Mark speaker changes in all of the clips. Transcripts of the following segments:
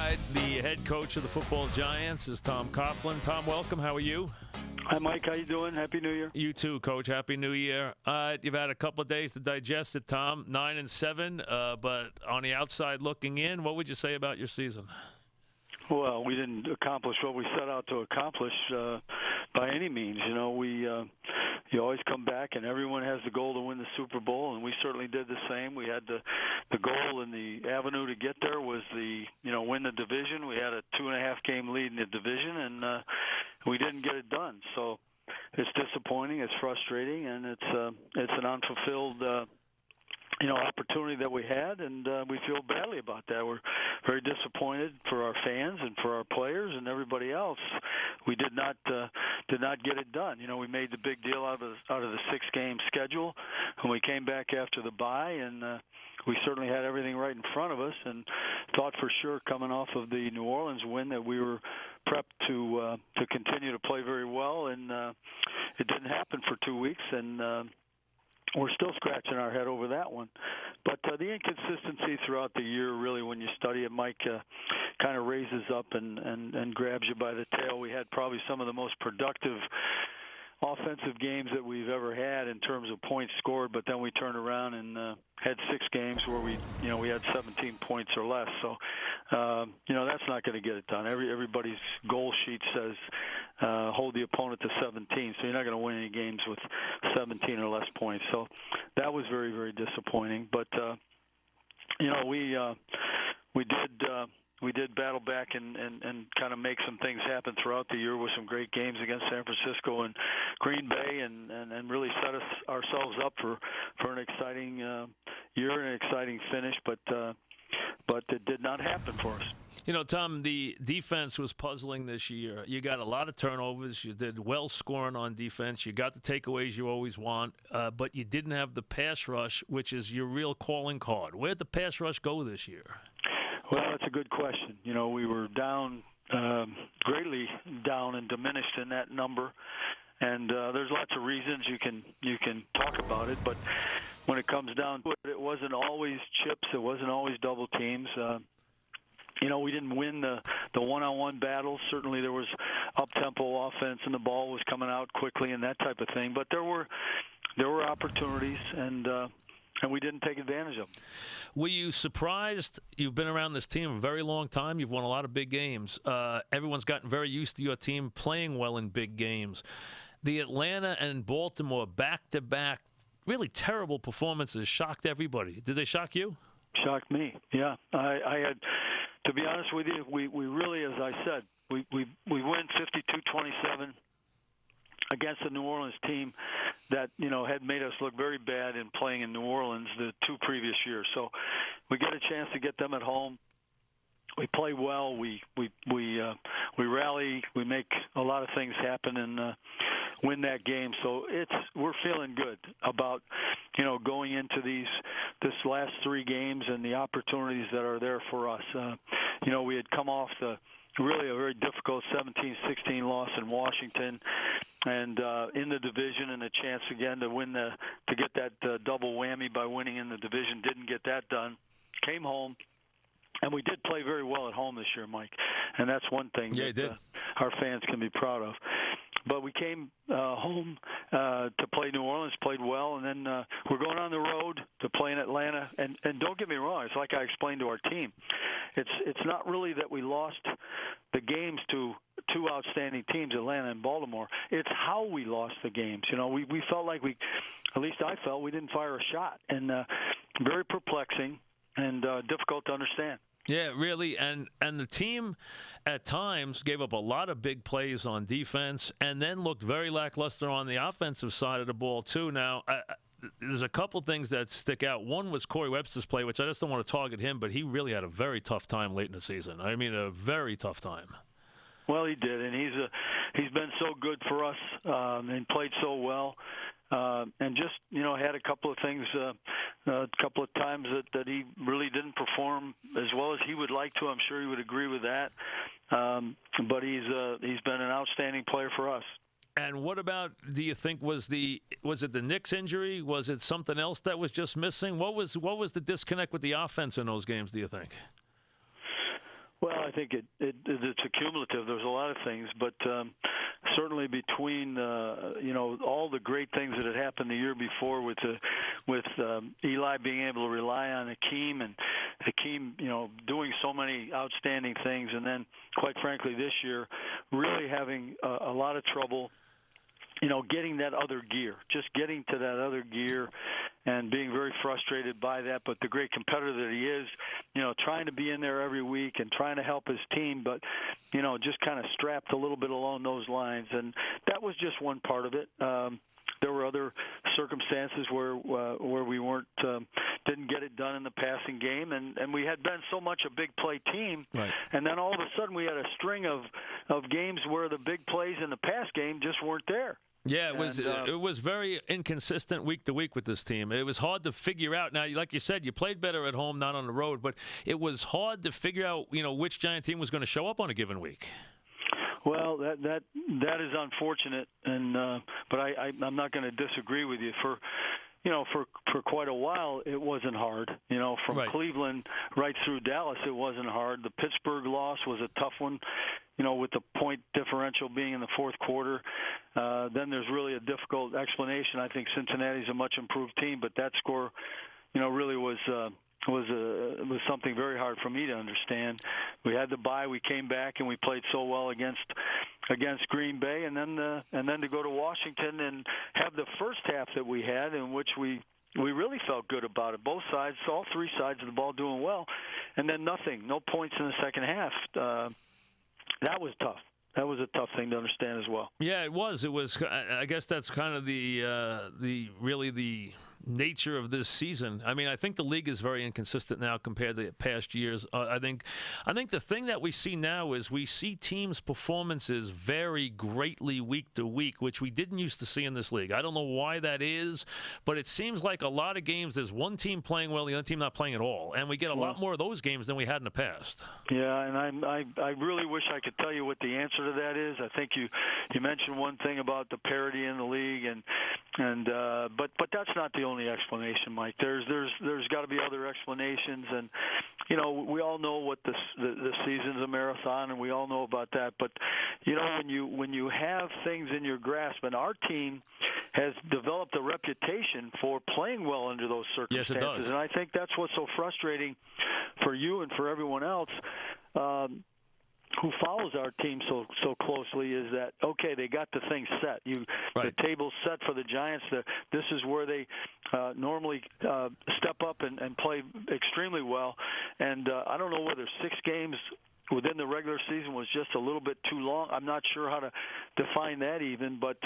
Speaker 1: side, the head coach of the football Giants is Tom Coughlin. Tom, welcome. How are you?
Speaker 2: Hi, Mike. How you doing? Happy New Year.
Speaker 1: You too, Coach. Happy New Year. You've had a couple of days to digest it, Tom. 9-7, but on the outside looking in, what would you say about your season?
Speaker 2: Well, we didn't accomplish what we set out to accomplish by any means. You always come back, and everyone has the goal to win the Super Bowl, and we certainly did the same. We had the goal and the avenue to get there was win the division. We had a 2.5 game lead in the division, and we didn't get it done. So it's disappointing, it's frustrating, and it's an unfulfilled opportunity that we had, and we feel badly about that. We're very disappointed for our fans and for our players and everybody else. We did not get it done. We made the big deal out of the 6-game schedule, and we came back after the bye, and we certainly had everything right in front of us, and thought for sure coming off of the New Orleans win that we were prepped to continue to play very well, and it didn't happen for 2 weeks, and we're still scratching our head over that one. But the inconsistency throughout the year, really, when you study it, Mike, kind of raises up and grabs you by the tail. We had probably some of the most productive offensive games that we've ever had in terms of points scored, but then we turned around and had 6 games where we had 17 points or less. So, that's not going to get it done. Everybody's goal sheet says hold the opponent to 17, so you're not going to win any games with 17 or less points. So that was very, very disappointing. But we did battle back and kind of make some things happen throughout the year with some great games against San Francisco and Green Bay, and really set ourselves up for an exciting year and an exciting finish. But it did not happen for us.
Speaker 1: Tom, the defense was puzzling this year. You got a lot of turnovers. You did well scoring on defense. You got the takeaways you always want, but you didn't have the pass rush, which is your real calling card. Where'd the pass rush go this year?
Speaker 2: Well, that's a good question. We were down, greatly down and diminished in that number, and there's lots of reasons you can talk about it. But when it comes down to it, it wasn't always chips. It wasn't always double teams. We didn't win the one-on-one battles. Certainly there was up-tempo offense, and the ball was coming out quickly and that type of thing. But there were opportunities, and we didn't take advantage of them.
Speaker 1: Were you surprised? You've been around this team a very long time. You've won a lot of big games. Everyone's gotten very used to your team playing well in big games. The Atlanta and Baltimore back-to-back, really terrible performances shocked everybody. Did they shock you?
Speaker 2: Shocked me, yeah. I had, to be honest with you, we really, as I said, we win 52-27 against the New Orleans team that had made us look very bad in playing in New Orleans the 2 previous years. So we get a chance to get them at home. We play well. We rally. We make a lot of things happen and win that game. So we're feeling good about going into this last 3 games and the opportunities that are there for us. We had come off really a very difficult 17-16 loss in Washington, and in the division, and a chance again to get that double whammy by winning in the division. Didn't get that done. Came home. And we did play very well at home this year, Mike, and that's one thing that our fans can be proud of. But we came home to play New Orleans, played well, and then we're going on the road to play in Atlanta. And don't get me wrong, it's like I explained to our team. It's not really that we lost the games to 2 outstanding teams, Atlanta and Baltimore. It's how we lost the games. We felt like at least I felt we didn't fire a shot, and very perplexing and difficult to understand.
Speaker 1: Yeah, really, and the team at times gave up a lot of big plays on defense and then looked very lackluster on the offensive side of the ball, too. Now, there's a couple things that stick out. One was Corey Webster's play, which I just don't want to target him, but he really had a very tough time late in the season. I mean, a very tough time.
Speaker 2: Well, he did, and he's been so good for us and played so well. And just, had a couple of things, a couple of times that he really didn't perform as well as he would like to. I'm sure he would agree with that. But he's been an outstanding player for us.
Speaker 1: And what about, do you think, was it the Knicks injury? Was it something else that was just missing? What was the disconnect with the offense in those games, do you think?
Speaker 2: Well, I think it's a cumulative. There's a lot of things, but certainly between all the great things that had happened the year before with Eli being able to rely on Hakeem and Hakeem doing so many outstanding things, and then quite frankly this year really having a lot of trouble getting that other gear, just getting to that other gear and being very frustrated by that. But the great competitor that he is, trying to be in there every week and trying to help his team, but, just kind of strapped a little bit along those lines. And that was just one part of it. There were other circumstances where we didn't get it done in the passing game, and we had been so much a big play team,
Speaker 1: right.
Speaker 2: And then all of a sudden we had a string of games where the big plays in the pass game just weren't there.
Speaker 1: Yeah, it was very inconsistent week to week with this team. It was hard to figure out. Now, like you said, you played better at home, not on the road, but it was hard to figure out, which Giant team was going to show up on a given week.
Speaker 2: Well, that is unfortunate, and but I'm not going to disagree with you. For quite a while, it wasn't hard. From
Speaker 1: right.
Speaker 2: Cleveland right through Dallas, it wasn't hard. The Pittsburgh loss was a tough one, with the point differential being in the fourth quarter. Then there's really a difficult explanation. I think Cincinnati's a much improved team, but that score, really was something very hard for me to understand. We had the bye, we came back, and we played so well against Green Bay, and then to go to Washington and have the first half that we had, in which we really felt good about it. Both sides, all three sides of the ball doing well, and then nothing, no points in the second half. That was tough. That was a tough thing to understand as well.
Speaker 1: Yeah, it was. It was. I guess that's kind of the nature of this season. I mean, I think the league is very inconsistent now compared to past years. I think the thing that we see now is we see teams' performances vary greatly week to week, which we didn't used to see in this league. I don't know why that is, but it seems like a lot of games there's one team playing well, the other team not playing at all, and we get a lot more of those games than we had in the past.
Speaker 2: Yeah, and I really wish I could tell you what the answer to that is. I think you mentioned one thing about the parity in the league, but that's not the only explanation, Mike. There's got to be other explanations, and we all know what the season's a marathon, and we all know about that. But when you have things in your grasp, and our team has developed a reputation for playing well under those circumstances.
Speaker 1: Yes, it does.
Speaker 2: And I think that's what's so frustrating for you and for everyone else who follows our team so closely, is that, okay, they got the thing set.
Speaker 1: Right.
Speaker 2: The table's set for the Giants. This is where they normally step up and play extremely well. And I don't know whether 6 games within the regular season was just a little bit too long. I'm not sure how to define that even, but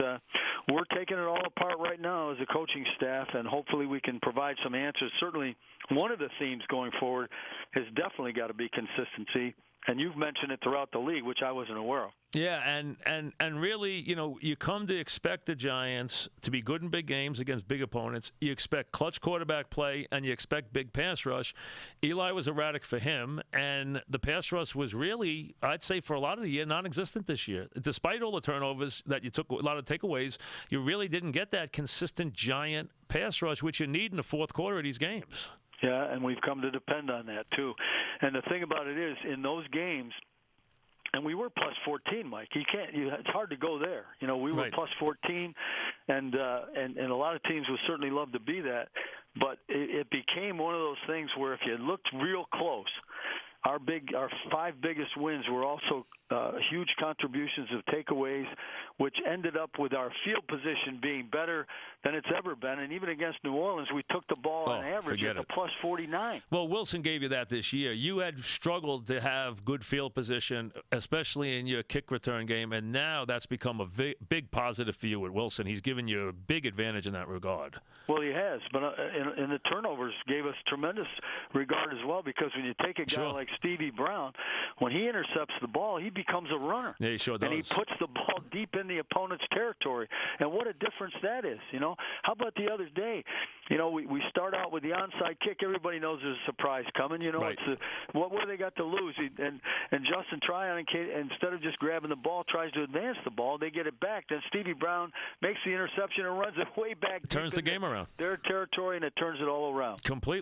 Speaker 2: we're taking it all apart right now as a coaching staff, and hopefully we can provide some answers. Certainly one of the themes going forward has definitely got to be consistency. And you've mentioned it throughout the league, which I wasn't aware of.
Speaker 1: Yeah, and really, you come to expect the Giants to be good in big games against big opponents. You expect clutch quarterback play, and you expect big pass rush. Eli was erratic for him, and the pass rush was really, I'd say for a lot of the year, non-existent this year. Despite all the turnovers that you took, a lot of takeaways, you really didn't get that consistent Giant pass rush, which you need in the fourth quarter of these games.
Speaker 2: Yeah, and we've come to depend on that, too. And the thing about it is, in those games, and we were plus 14, Mike. It's hard to go there. We were
Speaker 1: right.
Speaker 2: plus 14, and a lot of teams would certainly love to be that. But it became one of those things where if you looked real close, our 5 biggest wins were also huge contributions of takeaways, which ended up with our field position being better than it's ever been. And even against New Orleans, we took the ball on average at a plus 49.
Speaker 1: Well, Wilson gave you that this year. You had struggled to have good field position, especially in your kick return game, and now that's become a big positive for you with Wilson. He's given you a big advantage in that regard.
Speaker 2: Well, he has, but in the turnovers gave us tremendous regard as well, because when you take a guy like Stevie Brown, when he intercepts the ball, he becomes a runner.
Speaker 1: Yeah, he sure does.
Speaker 2: And he puts the ball deep in the opponent's territory. And what a difference that is, How about the other day? We start out with the onside kick. Everybody knows there's a surprise coming.
Speaker 1: Right.
Speaker 2: It's what do they got to lose? And Justin Tryon, instead of just grabbing the ball, tries to advance the ball. They get it back. Then Stevie Brown makes the interception and runs it way back.
Speaker 1: Turns the game around.
Speaker 2: Their territory, and it turns it all around.
Speaker 1: Completely.